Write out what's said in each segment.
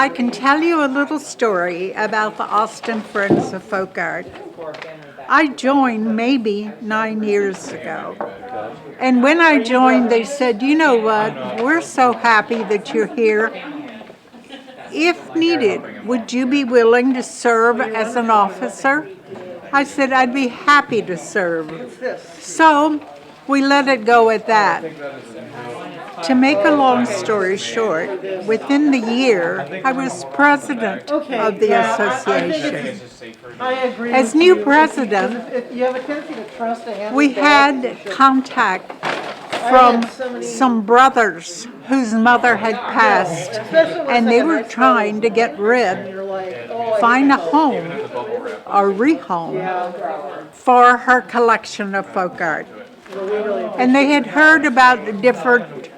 I can tell you a little story about the Austin Friends of Folk Art. I joined maybe 9 years ago. And when I joined, they said, you know what, we're so happy that you're here. If needed, would you be willing to serve as an officer? I said, I'd be happy to serve. So we let it go at that. To make a long story short, within the year, I was president of the association. I agree. As new president, you have a tendency to trust a hand. we had contact from some brothers whose mother had passed, and they were trying to get rid, find a home or rehome for her collection of folk art. And they had heard about different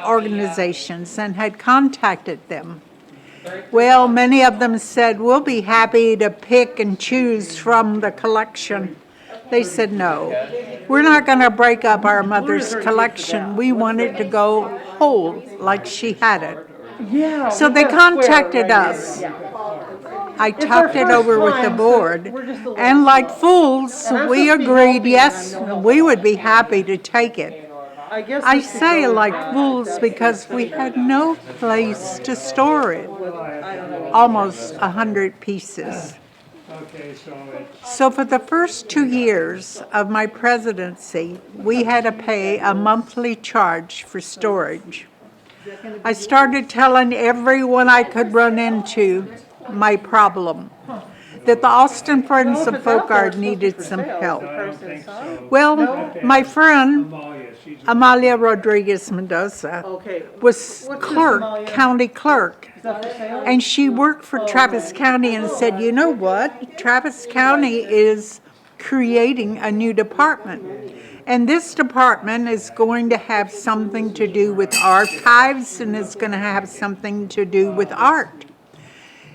organizations and had contacted them. Well, many of them said, we'll be happy to pick and choose from the collection. They said, no, we're not going to break up our mother's collection. We want it to go whole, like she had it. Yeah. So they contacted us. I talked it over with the board, and like fools, we agreed, yes, we would be happy to take it. I say like fools because we had no place to store it. Almost 100 pieces. So for the first 2 years of my presidency, we had to pay a monthly charge for storage. I started telling everyone I could run into my problem, that the Austin Friends of Folk Art needed some help. Well, my friend, Amalia Rodriguez Mendoza, was clerk, county clerk, and she worked for Travis County and said, you know what, Travis County is creating a new department. And this department is going to have something to do with archives and it's going to have something to do with art.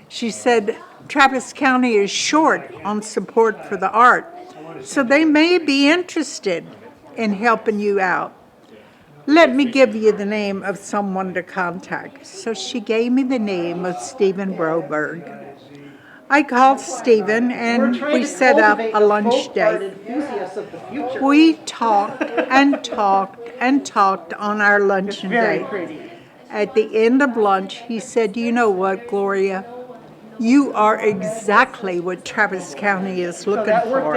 She said, Travis County is short on support for the art, so they may be interested in helping you out. Let me give you the name of someone to contact. So she gave me the name of Stephen Broberg. I called Stephen and we set up a lunch date. We talked and talked and talked on our lunch date. At the end of lunch, he said, you know what, Gloria? You are exactly what Travis County is looking for.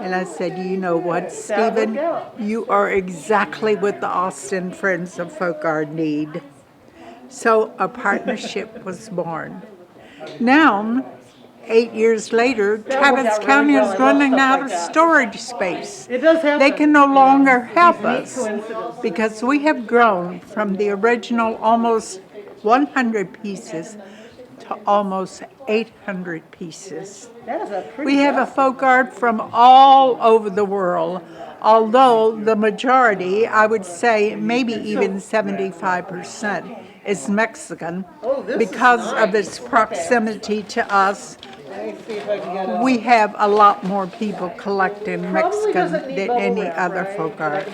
And I said, you know what, Stephen? You are exactly what the Austin Friends of Folk Art need. So a partnership was born. Now, 8 years later, Travis County is running out of storage space. They can no longer help us because we have grown from the original almost 100 pieces to almost 800 pieces. We have a folk art from all over the world, although the majority, I would say maybe even 75%, is Mexican because of its proximity to us. We have a lot more people collecting Mexican than any other folk art.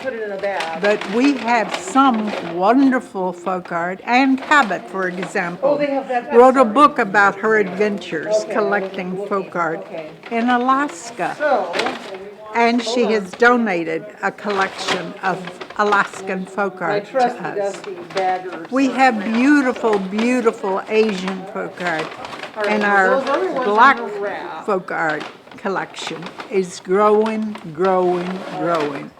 But we have some wonderful folk art. Ann Cabot, for example, wrote a book about her adventures collecting folk art in Alaska. And she has donated a collection of Alaskan folk art to us. We have beautiful, beautiful Asian folk art. And our black folk art collection is growing, growing, growing.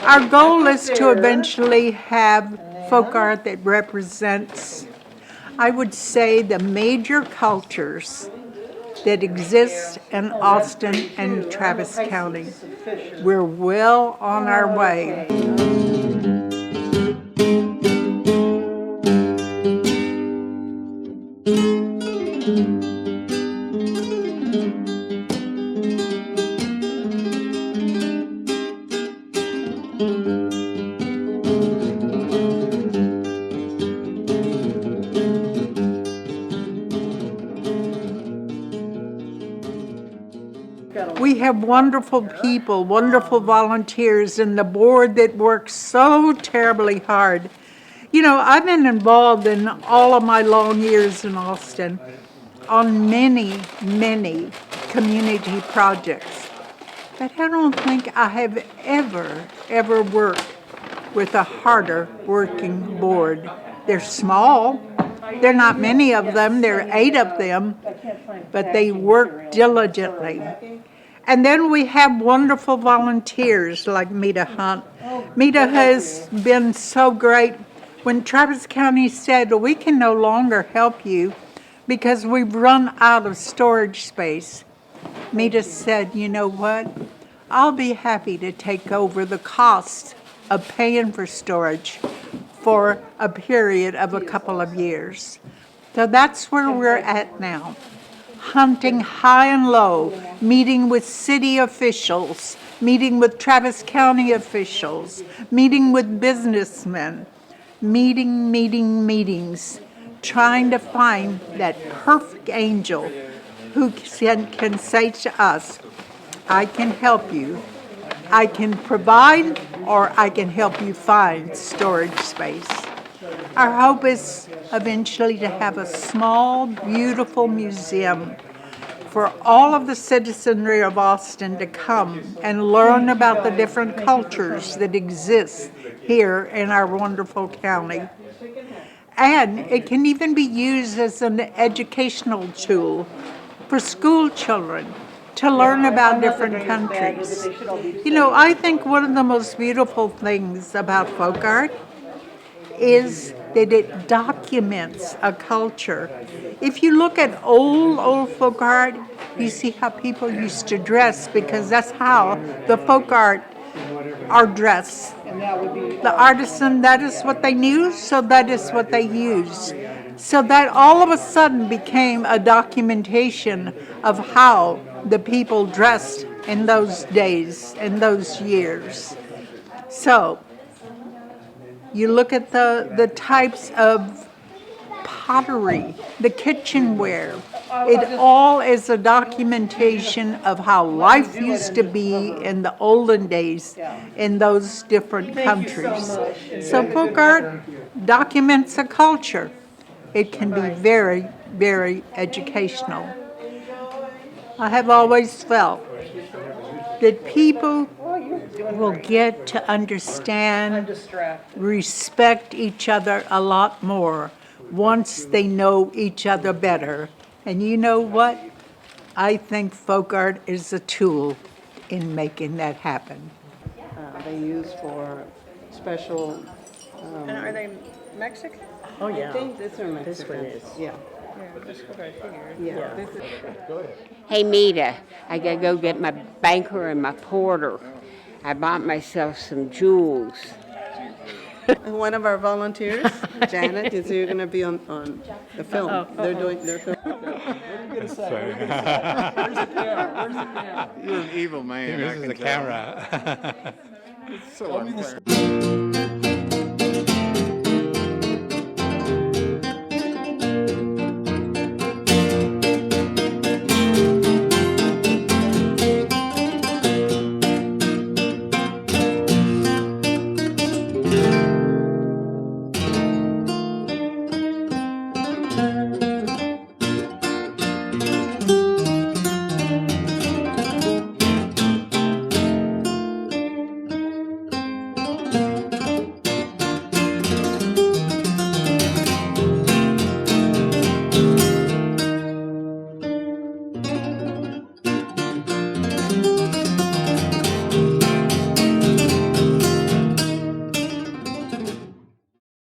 Our goal is to eventually have folk art that represents, I would say, the major cultures that exist in Austin and Travis County. We're well on our way. We have wonderful people, wonderful volunteers, and the board that works so terribly hard. You know, I've been involved in all of my long years in Austin on many, many community projects. But I don't think I have ever worked with a harder working board. They're small. There are not many of them. There are 8 of them, but they work diligently. And then we have wonderful volunteers like Mita Hunt. Mita has been so great. When Travis County said, we can no longer help you because we've run out of storage space, Mita said, you know what? I'll be happy to take over the cost of paying for storage for a period of a couple of years. So that's where we're at now. Hunting high and low, meeting with city officials, meeting with Travis County officials, meeting with businessmen, meetings, trying to find that perfect angel who can say to us, I can help you. I can provide or I can help you find storage space. Our hope is eventually to have a small, beautiful museum for all of the citizenry of Austin to come and learn about the different cultures that exist here in our wonderful county. And it can even be used as an educational tool for school children to learn about different countries. You know, I think one of the most beautiful things about folk art is that it documents a culture. If you look at old folk art, you see how people used to dress because that's how the folk art are dressed. The artisan, that is what they knew, so that is what they used. So that all of a sudden became a documentation of how the people dressed in those days, in those years. So you look at the types of pottery, the kitchenware. It all is a documentation of how life used to be in the olden days in those different countries. So folk art documents a culture. It can be very, very educational. I have always felt that people will get to understand, respect each other a lot more once they know each other better. And you know what? I think folk art is a tool in making that happen. They use for special, And are they Mexican? oh yeah. I think this one is. Yeah. Yeah, that's what I figured. Yeah. Hey, Mita, I gotta go get my banker and my porter. I bought myself some jewels. One of our volunteers, Janet, is here going to be on the film. They're doing their film. You're an evil man. This is the camera. So unfair.